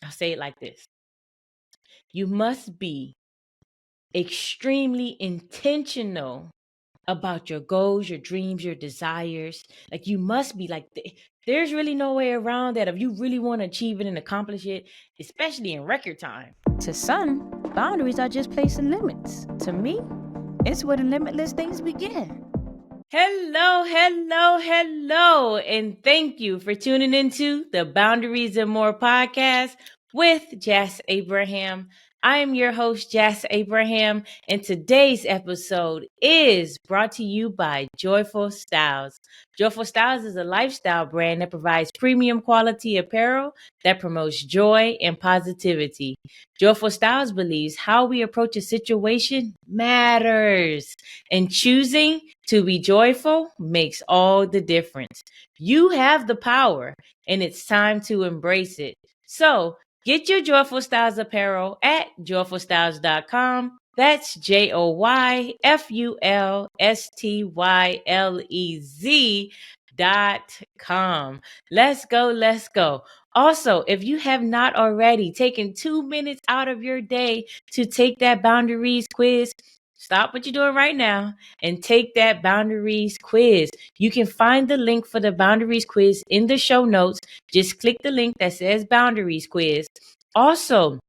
I'll say it like this. You must be extremely intentional about your goals, your dreams, your desires. Like you must be like, there's really no way around that if you really want to achieve it and accomplish it, especially in record time. To some, boundaries are just placing limits. To me, it's where the limitless things begin. Hello, and thank you for tuning into the Boundaries and More podcast with Jas Abraham. I am your host, Jas Abraham, and today's episode is brought to you by Joyful Styles. Joyful Styles is a lifestyle brand that provides premium quality apparel that promotes joy and positivity. Joyful Styles believes how we approach a situation matters, and choosing to be joyful makes all the difference. You have the power, and it's time to embrace it. So, get your Joyful Styles apparel at joyfulstyles.com. That's JOYFULSTYLEZ.com. Let's go. Also, if you have not already taken 2 minutes out of your day to take that boundaries quiz, stop what you're doing right now and take that boundaries quiz. You can find the link for the boundaries quiz in the show notes. Just click the link that says boundaries quiz. Also,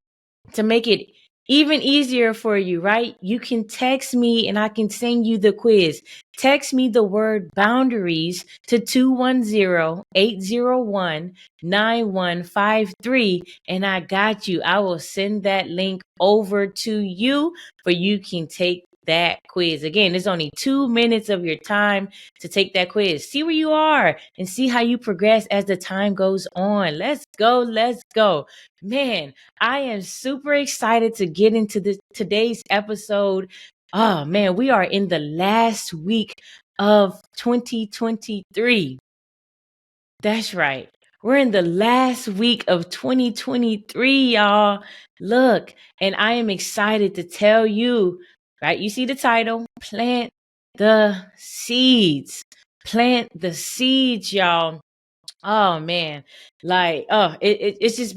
to make it even easier for you, right? You can text me and I can send you the quiz. Text me the word boundaries to 210-801-9153 and I got you. I will send that link over to you for you can take that quiz. Again, it's only 2 minutes of your time to take that quiz. See where you are and see how you progress as the time goes on. Let's go. Man, I am super excited to get into today's episode. Oh man, we are in the last week of 2023. That's right. We're in the last week of 2023, y'all. Look, and I am excited to tell you, right? You see the title, Plant the Seeds. Plant the seeds, y'all. Oh man, it's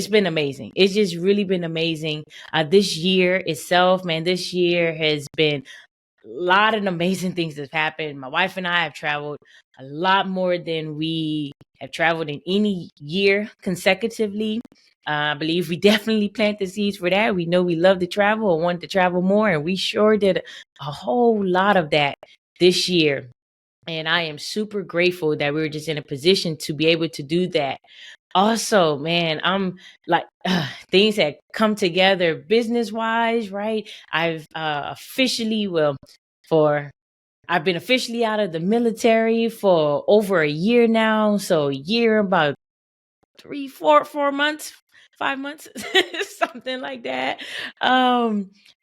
been amazing. It's just really been amazing. This year itself, man, this year has been a lot of amazing things that have happened. My wife and I have traveled a lot more than we have traveled in any year consecutively. I believe we definitely plant the seeds for that. We know we love to travel or want to travel more, and we sure did a whole lot of that this year. And I am super grateful that we were just in a position to be able to do that. Also, man, I'm like, things that come together business wise, right? I've been officially out of the military for over a year now. So a year, about 4 months, 5 months, something like that.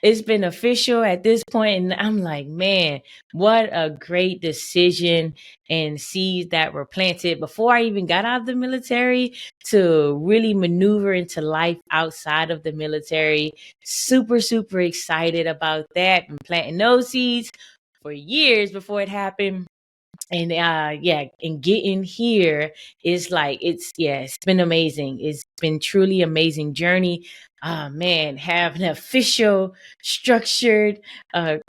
It's been official at this point, and I'm like, man, what a great decision and seeds that were planted before I even got out of the military to really maneuver into life outside of the military. Super excited about that and planting those seeds for years before it happened. And and getting here is like it's been amazing. It's been truly amazing journey. Man, have an official structured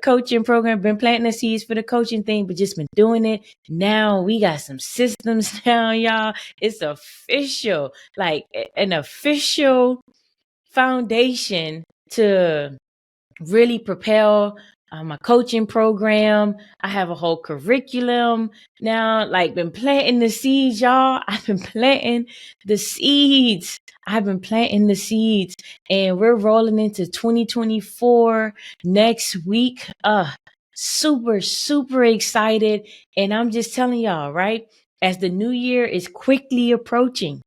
coaching program. Been planting the seeds for the coaching thing, but just been doing it. Now we got some systems now, y'all. It's official, like an official foundation to really propel my coaching program. I have a whole curriculum now, like been planting the seeds, y'all. I've been planting the seeds. And we're rolling into 2024 next week. Super excited. And I'm just telling y'all, right? As the new year is quickly approaching,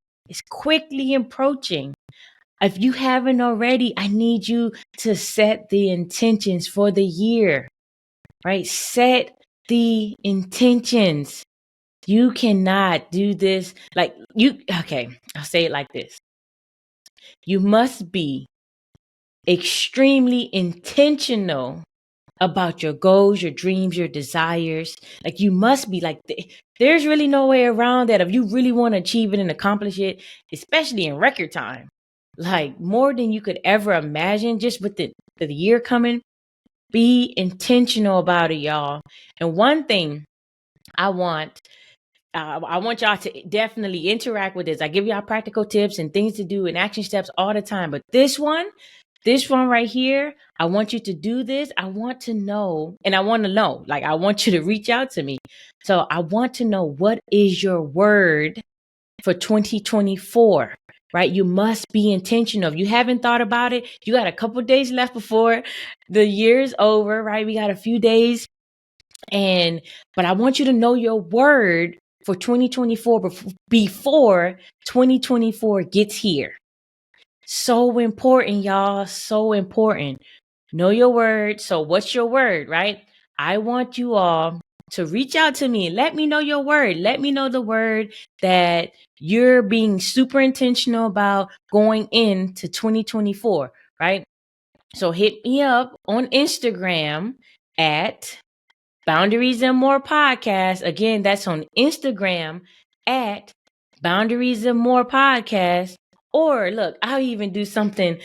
if you haven't already, I need you to set the intentions for the year, right? Set the intentions. You cannot do this I'll say it like this. You must be extremely intentional about your goals, your dreams, your desires. Like you must be like, there's really no way around that if you really want to achieve it and accomplish it, especially in record time. like more than you could ever imagine, just with the year coming. Be intentional about it, y'all. And one thing I want I want y'all to definitely interact with this. I give y'all practical tips and things to do and action steps all the time. But this one right here, I want you to do this. I want to know, and I want to know, like, I want you to reach out to me. So I want to know, what is your word for 2024? Right? You must be intentional. If you haven't thought about it, you got a couple days left before the year's over, right? We got a few days. But I want you to know your word for 2024 before 2024 gets here. So important, y'all. So important. Know your word. So what's your word, right? I want you all to reach out to me. Let me know your word. Let me know the word that you're being super intentional about going into 2024, right? So hit me up on Instagram at Boundaries and More Podcast. Again, that's on Instagram at Boundaries and More Podcast. Or look, I'll even do something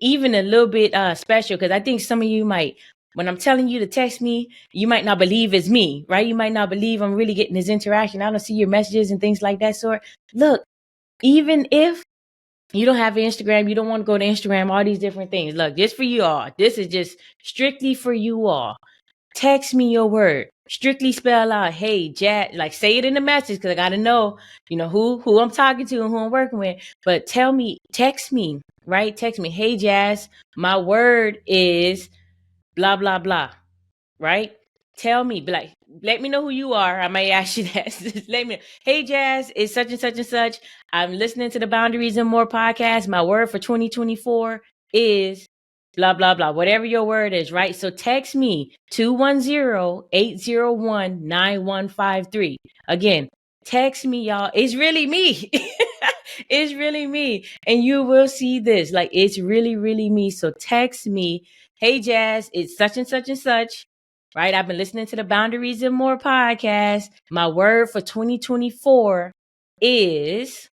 even a little bit special, because I think some of you might, when I'm telling you to text me, you might not believe it's me, right? You might not believe I'm really getting this interaction. I don't see your messages and things like that sort. Look, even if you don't have Instagram, you don't want to go to Instagram, all these different things. Look, just for you all. This is just strictly for you all. Text me your word. Strictly spell out, hey, Jazz, like say it in the message, because I got to know, who I'm talking to and who I'm working with. But text me, right? Text me, hey, Jazz, my word is blah, blah, blah, right? Tell me, like, let me know who you are. I might ask you that. Let me know. Hey, Jazz, it's such and such and such. I'm listening to the Boundaries and More podcast. My word for 2024 is blah, blah, blah. Whatever your word is, right? So text me 210-801-9153. Again, text me, y'all. It's really me. It's really me. And you will see this. Like, it's really, really me. So text me, hey, Jazz, it's such and such and such. Right? I've been listening to the Boundaries and More podcast. My word for 2024 is,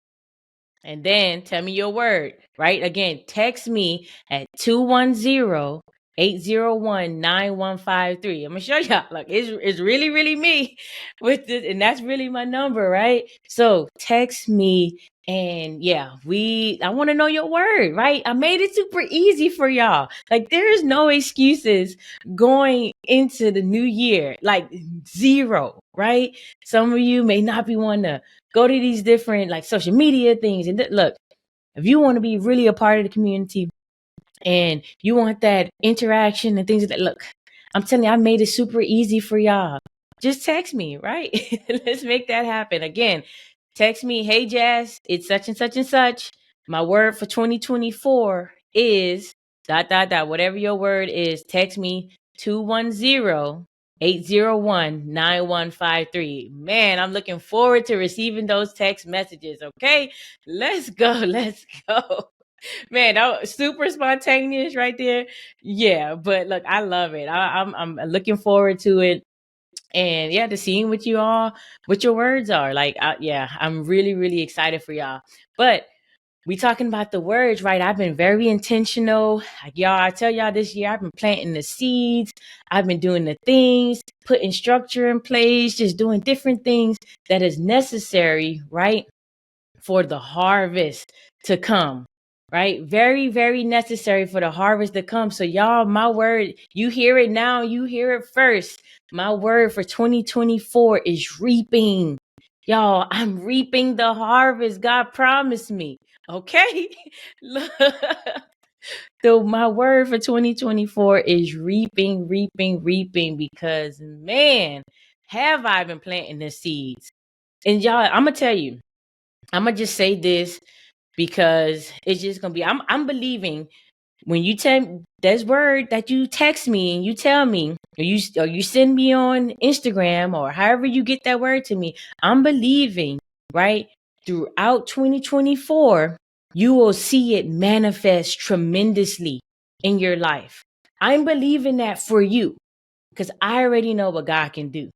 and then tell me your word, right? Again, text me at 210-801-9153. I'm going to show y'all. Look, it's really, really me with this. And that's really my number, right? So text me. And yeah, I want to know your word, right? I made it super easy for y'all. Like, there is no excuses going into the new year, like zero, right? Some of you may not be wanting to go to these different like social media things. And look, if you want to be really a part of the community and you want that interaction and things like that, look, I'm telling you, I made it super easy for y'all. Just text me, right? Let's make that happen. Again, text me, hey, Jazz, it's such and such and such. My word for 2024 is ... Whatever your word is, text me 210-801-9153. Man, I'm looking forward to receiving those text messages. Okay, let's go. Let's go. Man, that was super spontaneous right there. Yeah, but look, I love it. I'm looking forward to it. And yeah, to seeing what you all, what your words are. Like, yeah, I'm really, really excited for y'all. But we talking about the words, right? I've been very intentional. Like, y'all, I tell y'all, this year I've been planting the seeds. I've been doing the things, putting structure in place, just doing different things that is necessary, right, for the harvest to come, right? Very, very necessary for the harvest to come. So y'all, my word, you hear it now, you hear it first. My word for 2024 is reaping. Y'all, I'm reaping the harvest God promised me. Okay? So my word for 2024 is reaping, reaping, reaping, because man, have I been planting the seeds. And y'all, I'm gonna tell you, I'm gonna just say this because it's just gonna be, I'm believing when you tell this word that you text me and you tell me, or you send me on Instagram or however you get that word to me, I'm believing, right, throughout 2024 you will see it manifest tremendously in your life. I'm believing that for you because I already know what God can do.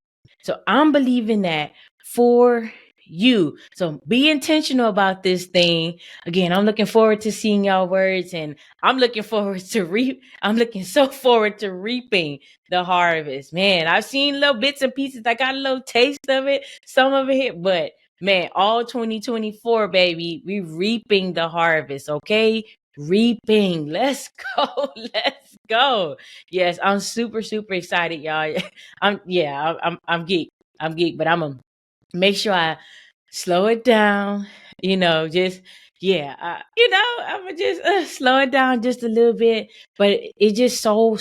So I'm believing that for you. So be intentional about this thing. Again, I'm looking forward to seeing y'all words, and I'm looking so forward to reaping the harvest. Man, I've seen little bits and pieces. I got a little taste of it, some of it, but man, all 2024, baby, we reaping the harvest, okay? Reaping. Let's go. Let's go. Yes, I'm super, super excited, y'all. I'm geek. I'm geek, but I'm a make sure I slow it down, just I'm gonna just slow it down just a little bit. But it's just so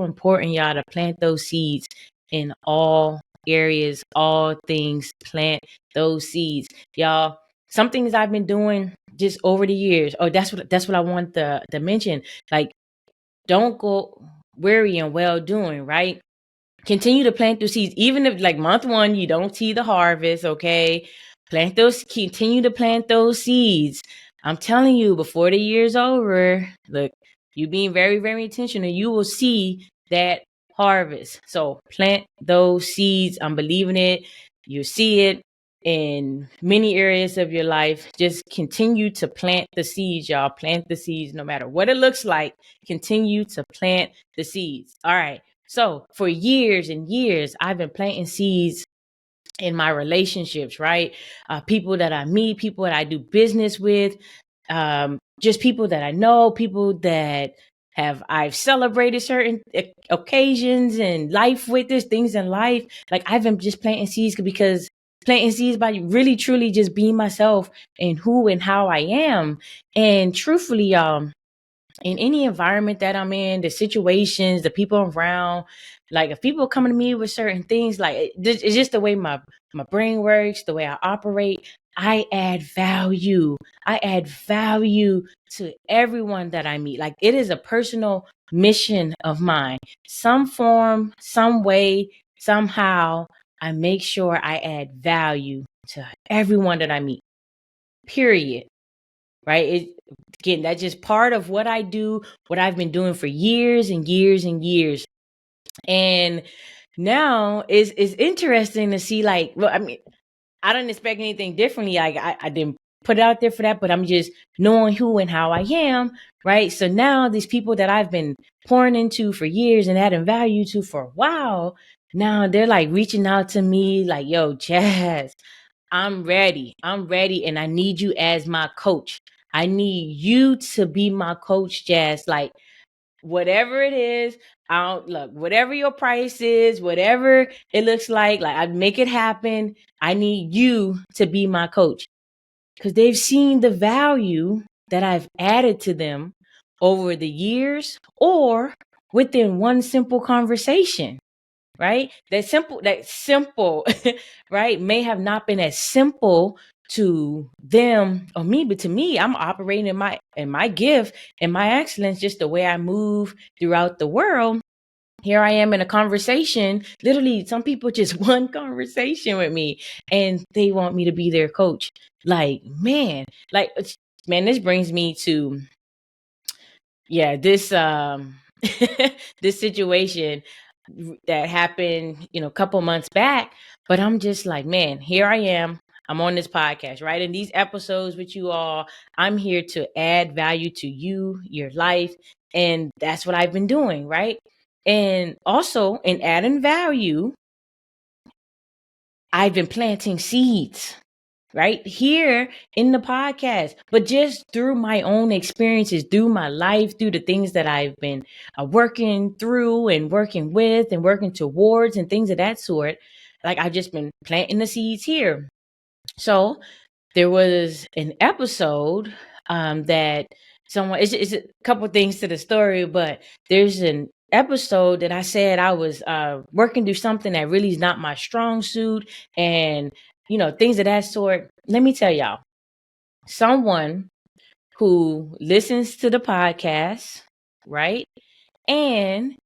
important, y'all, to plant those seeds in all areas, all things. Plant those seeds, y'all. Some things I've been doing just over the years. Oh, that's what I want to mention. Like, don't go weary and well doing, right? Continue to plant those seeds, even if like month one you don't see the harvest. Okay, continue to plant those seeds. I'm telling you, before the year's over, look, you being very, very intentional, you will see that harvest. So plant those seeds. I'm believing it. You see it in many areas of your life. Just continue to plant the seeds, y'all. Plant the seeds no matter what it looks like. Continue to plant the seeds. All right. So for years and years, I've been planting seeds in my relationships, right? People that I meet, people that I do business with, just people that I know, people that I've celebrated certain occasions and life with this, things in life. Like, I've been just planting seeds by really, truly just being myself and who and how I am. And truthfully, y'all, in any environment that I'm in, the situations, the people around, like if people coming to me with certain things, like it's just the way my brain works, the way I operate. I add value. I add value to everyone that I meet. Like, it is a personal mission of mine. Some form, some way, somehow, I make sure I add value to everyone that I meet. Period. Right? Again, that's just part of what I do, what I've been doing for years and years and years. And now it's interesting to see, like, well, I mean, I don't expect anything differently. Like, I didn't put it out there for that, but I'm just knowing who and how I am, right? So now these people that I've been pouring into for years and adding value to for a while, now they're like reaching out to me like, yo, Jazz, I'm ready. And I need you as my coach. I need you to be my coach, Jazz. Like, whatever it is, whatever your price is, whatever it looks like I make it happen. I need you to be my coach, because they've seen the value that I've added to them over the years, or within one simple conversation. Right? That simple, right, may have not been as simple to them or me, but to me, I'm operating in my gift and my excellence, just the way I move throughout the world. Here I am in a conversation, literally some people just one conversation with me and they want me to be their coach. Like, man, this brings me to this this situation that happened, a couple months back. But I'm just like, man, here I am. I'm on this podcast, right? In these episodes with you all, I'm here to add value to you, your life. And that's what I've been doing, right? And also, in adding value, I've been planting seeds right here in the podcast, but just through my own experiences, through my life, through the things that I've been working through and working with and working towards and things of that sort. Like, I've just been planting the seeds here. So there was an episode that someone, it's a couple things to the story, but there's an episode that I said I was working through something that really is not my strong suit, and things of that sort. Let me tell y'all, someone who listens to the podcast, right? And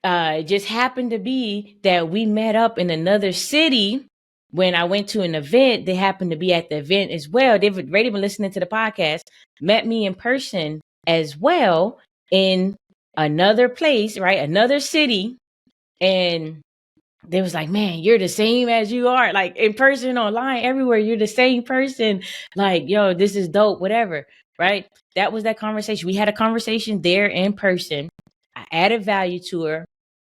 it just happened to be that we met up in another city when I went to an event. They happened to be at the event as well. They've already been listening to the podcast, met me in person as well in another place, right? Another city. And they was like, man, you're the same as you are, like in person, online, everywhere. You're the same person. Like, yo, this is dope, whatever. Right. That was that conversation. We had a conversation there in person. I added value to her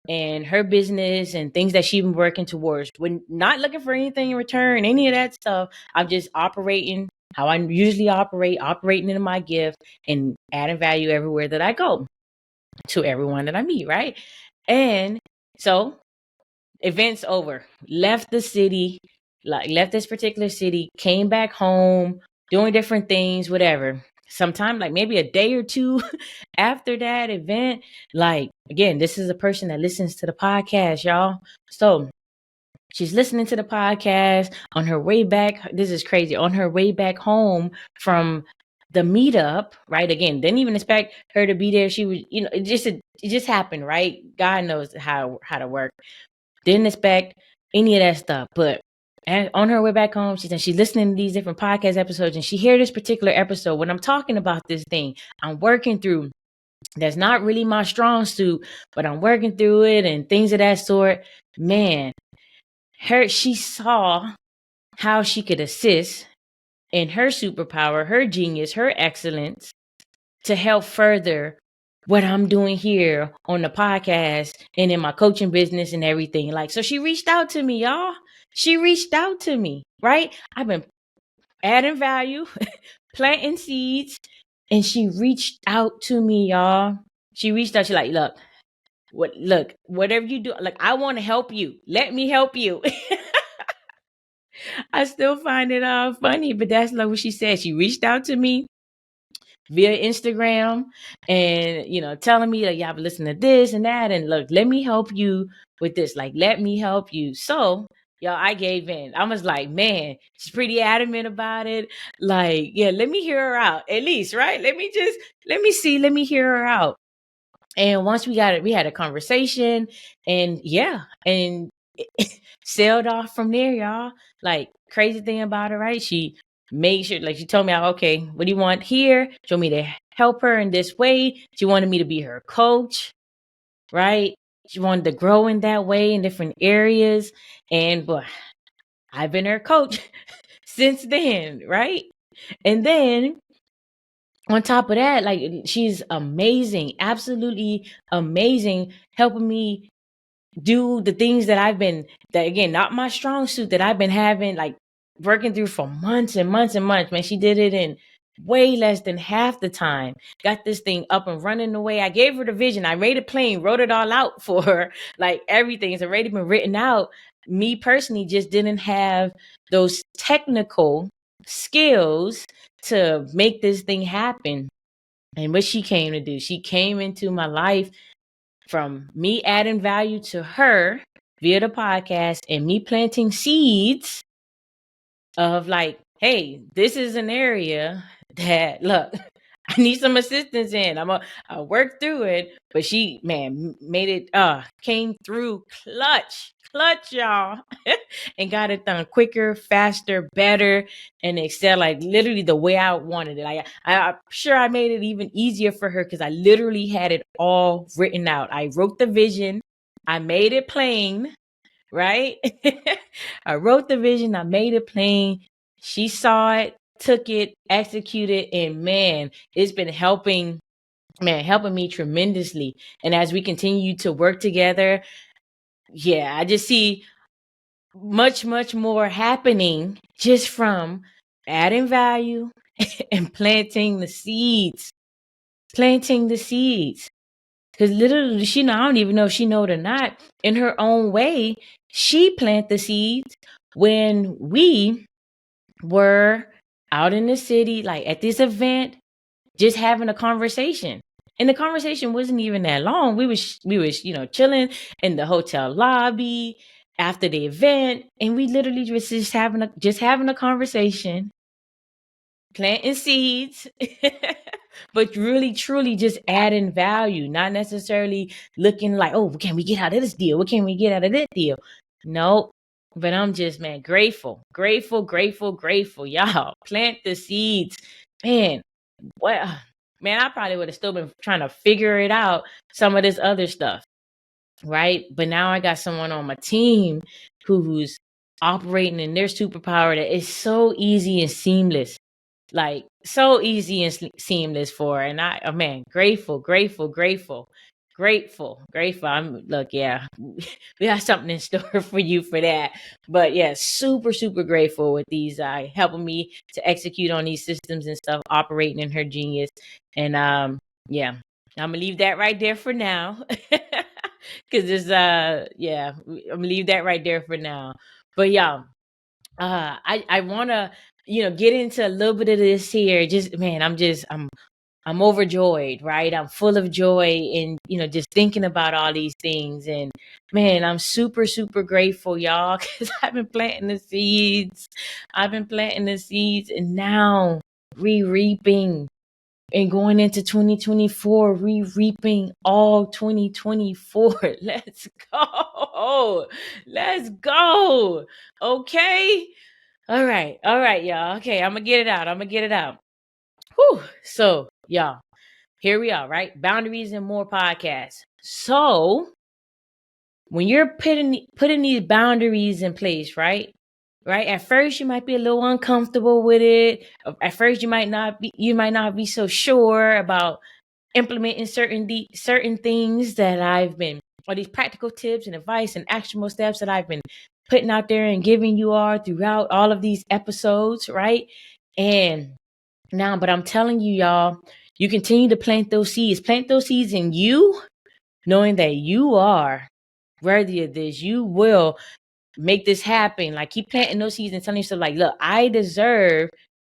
and her business and things that she's been working towards. When not looking for anything in return, any of that stuff. I'm just operating how I usually operate, operating in my gift and adding value everywhere that I go to everyone that I meet. Right. And so events over, left the city, like left this particular city, came back home, doing different things, whatever. Sometime like maybe a day or two after that event, like again, this is a person that listens to the podcast, y'all. So she's listening to the podcast on her way back. This is crazy. On her way back home from the meetup, right? Again, didn't even expect her to be there. She was, it just happened, right? God knows how to work. Didn't expect any of that stuff. But on her way back home, she said she's listening to these different podcast episodes and she heard this particular episode when I'm talking about this thing I'm working through. That's not really my strong suit, but I'm working through it and things of that sort. Man, she saw how she could assist in her superpower, her genius, her excellence to help further what I'm doing here on the podcast and in my coaching business and everything. Like, so she reached out to me, y'all. She reached out to me, right? I've been adding value, planting seeds, and she reached out to me, y'all. She reached out. She's like, look, whatever you do, like, I want to help you. Let me help you. I still find it funny, but that's like what she said. She reached out to me via Instagram and, telling me like, y'all listen to this and that. And look, let me help you with this. Like, let me help you. So, y'all, I gave in. I was like, man, she's pretty adamant about it. Like, yeah, let me hear her out at least, right? Let me hear her out. And once we got it, we had a conversation and and it sailed off from there, y'all. Like, crazy thing about it, right? She made sure, like, she told me, okay, what do you want here? She wanted me to help her in this way. She wanted me to be her coach, right? She wanted to grow in that way in different areas. And boy, I've been her coach since then, right? And then on top of that, like, she's amazing, absolutely amazing, helping me do the things that again, not my strong suit, that I've been having, like, working through for months and months and months. Man, she did it in way less than half the time. Got this thing up and running the way I gave her the vision. I made it plain, wrote it all out for her. Like, everything has already been written out. Me personally just didn't have those technical skills to make this thing happen. And what she came to do, she came into my life from me adding value to her via the podcast and me planting seeds of like, hey, this is an area that, look, I need some assistance in. I'll work through it. But she, man, made it, came through clutch, y'all, and got it done quicker, faster, better, and excel, like literally the way I wanted it. I'm sure I made it even easier for her because I literally had it all written out. I wrote the vision, I made it plain, right? I wrote the vision, I made it plain. She saw it, took it, executed, and man, it's been helping me tremendously. And as we continue to work together, yeah, I just see much, much more happening just from adding value and planting the seeds. Because literally, I don't even know if she know it or not, in her own way, she planted the seeds when we were out in the city, like at this event, just having a conversation. And the conversation wasn't even that long. We was chilling in the hotel lobby after the event, and we literally was just having a conversation, planting seeds, but really truly just adding value, not necessarily looking like, oh, what can we get out of this deal? What can we get out of that deal? Nope. But I'm just, man, grateful, y'all. Plant the seeds. Man, well, man, I probably would have still been trying to figure it out, some of this other stuff. right? But now I got someone on my team who's operating in their superpower that is so easy and seamless, like so easy and seamless for her. And I, oh man, grateful. I'm look, yeah, we got something in store for you for that. But yeah, super grateful with these helping me to execute on these systems and stuff, operating in her genius. And yeah, I'm gonna leave that right there for now. Cause it's yeah, I'm gonna leave that right there for now. But yeah, I wanna, get into a little bit of this here. Just man, I'm overjoyed, right? I'm full of joy and just thinking about all these things. And man, I'm super grateful, y'all, because I've been planting the seeds. And now reaping and going into 2024, reaping all 2024. Let's go. Let's go. Okay. All right, y'all. Okay, I'm gonna get it out. Whew. So, y'all, here we are, right? Boundaries and more podcasts. So, when you're putting these boundaries in place, right? Right? At first you might be a little uncomfortable with it. At first you might not be so sure about implementing certain things that I've been, or these practical tips and advice and actionable steps that I've been putting out there and giving you all throughout all of these episodes, right? And now, but I'm telling you, y'all, you continue to plant those seeds in you, knowing that you are worthy of this. You will make this happen. Like, keep planting those seeds and telling yourself, like, look, I deserve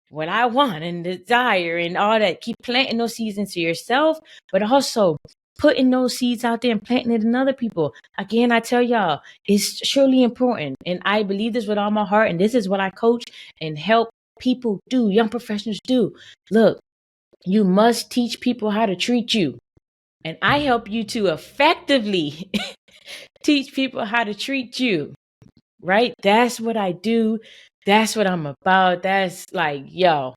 what I want and desire and all that. Keep planting those seeds into yourself, but also putting those seeds out there and planting it in other people. Again, I tell y'all, it's surely important. And I believe this with all my heart. And this is what I coach and help people do, young professionals do. Look, you must teach people how to treat you. And I help you to effectively teach people how to treat you, right? That's what I do. That's what I'm about. That's like, yo,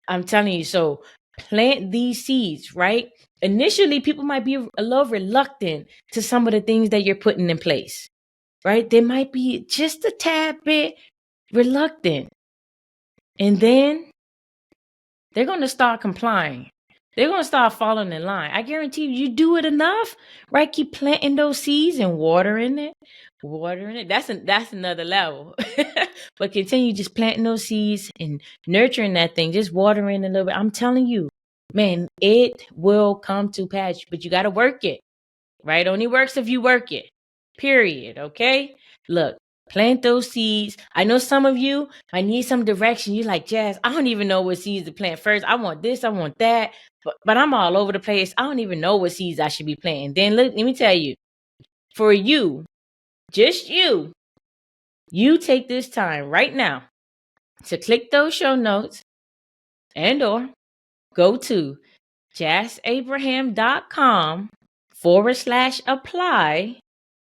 I'm telling you. So plant these seeds, right? Initially, people might be a little reluctant to some of the things that you're putting in place, right? They might be just a tad bit reluctant. And then they're going to start complying. They're going to start following in line. I guarantee you do it enough, right? Keep planting those seeds and watering it. That's another level. But continue just planting those seeds and nurturing that thing, just watering a little bit. I'm telling you, man, it will come to pass, but you got to work it, right? Only works if you work it, period. Okay. Look, plant those seeds. I know some of you, I need some direction. You're like, Jazz, I don't even know what seeds to plant first. I want this, I want that, but I'm all over the place. I don't even know what seeds I should be planting. Then look, let me tell you, for you, just you take this time right now to click those show notes and or go to jazzabraham.com/apply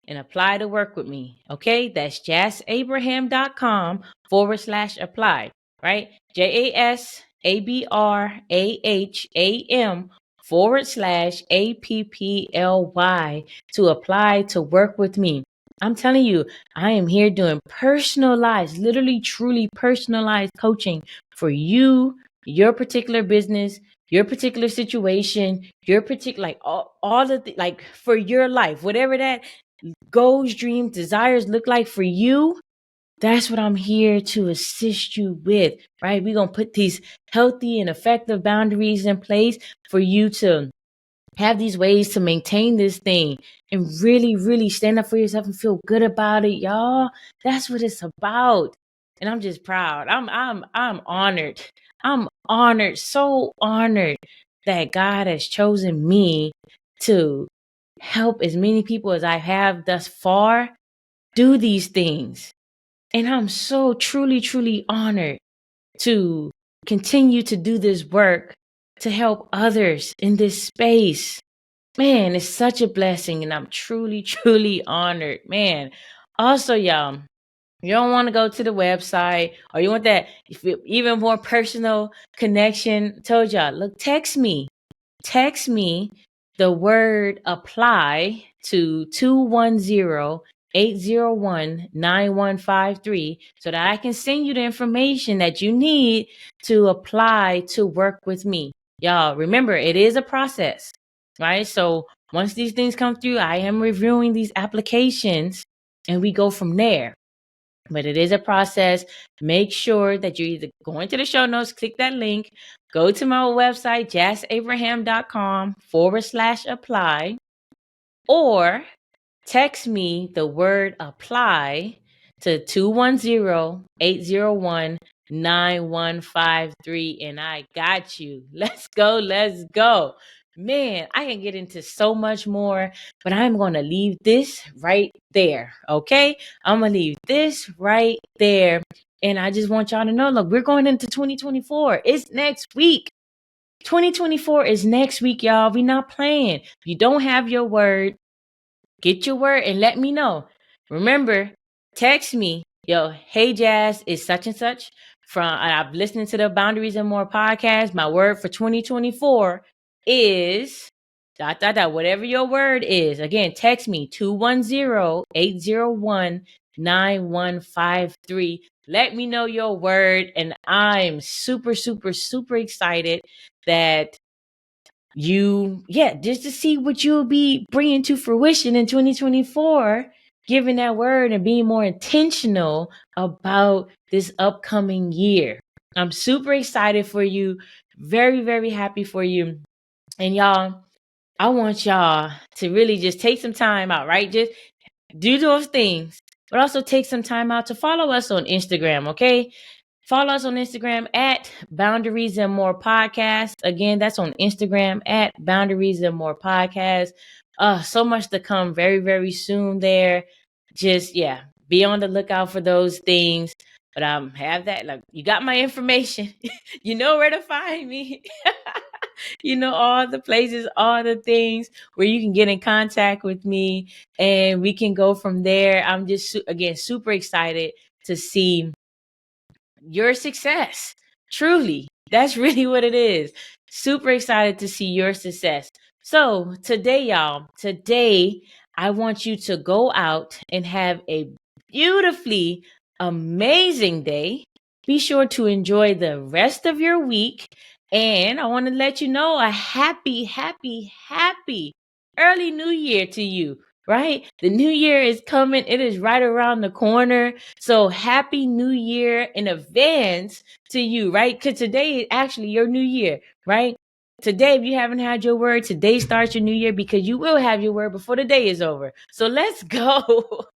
and apply to work with me. Okay, that's jazzabraham.com/apply, right? JASABRAHAM/APPLY to apply to work with me. I'm telling you, I am here doing personalized, literally, truly personalized coaching for you, your particular business, your particular situation, your particular, like all of the, like for your life, whatever that goals, dreams, desires look like for you. That's what I'm here to assist you with, right? We're going to put these healthy and effective boundaries in place for you to have these ways to maintain this thing and really stand up for yourself and feel good about it, y'all. That's what it's about. And I'm just proud. I'm honored. I'm honored, so honored that God has chosen me to help as many people as I have thus far do these things. And I'm so truly honored to continue to do this work to help others in this space. Man, it's such a blessing, and I'm truly honored, man. Also, y'all, you don't want to go to the website, or you want that even more personal connection. I told y'all, look, text me the word apply to 210-801-9153 so that I can send you the information that you need to apply to work with me. Y'all, remember, it is a process, right? So once these things come through, I am reviewing these applications and we go from there. But it is a process. Make sure that you either go into the show notes, click that link, go to my website, jassabraham.com/apply, or text me the word apply to 210-801-9153 and I got you. Let's go. Let's go. Man, I can get into so much more, but I'm going to leave this right there. Okay. I'm going to leave this right there. And I just want y'all to know, look, we're going into 2024. It's next week. 2024 is next week, y'all. We're not playing. If you don't have your word, get your word and let me know. Remember, text me, yo, hey Jazz, is such and such from I've listened to the Boundaries and More podcast. My word for 2024 is ... whatever your word is. Again, text me 210-801-9153. Let me know your word. And I'm super, super, super excited that just to see what you'll be bringing to fruition in 2024, giving that word and being more intentional about this upcoming year. I'm super excited for you. Very, very happy for you. And y'all, I want y'all to really just take some time out, right? Just do those things, but also take some time out to follow us on Instagram, okay? Follow us on Instagram at Boundaries and More Podcast. Again, that's on Instagram at Boundaries and More Podcast. So much to come very, very soon there. Just, be on the lookout for those things. But have that. Like, you got my information. You know where to find me. You know all the places, all the things where you can get in contact with me and we can go from there. I'm just, again, super excited to see your success. Truly, that's really what it is. Super excited to see your success. So today, y'all, I want you to go out and have a beautifully amazing day. Be sure to enjoy the rest of your week. And I want to let you know a happy, happy, happy early new year to you, right? The new year is coming. It is right around the corner. So happy new year in advance to you, right? Because today is actually your new year, right? Today, if you haven't had your word, today starts your new year because you will have your word before the day is over. So let's go.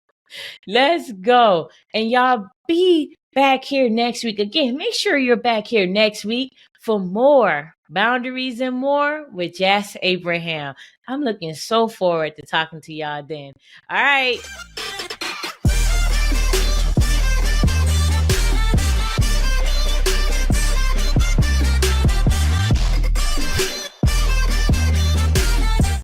Let's go. And y'all be back here next week. Again, make sure you're back here next week for more Boundaries and More with Jas Abraham. I'm looking so forward to talking to y'all then. All right.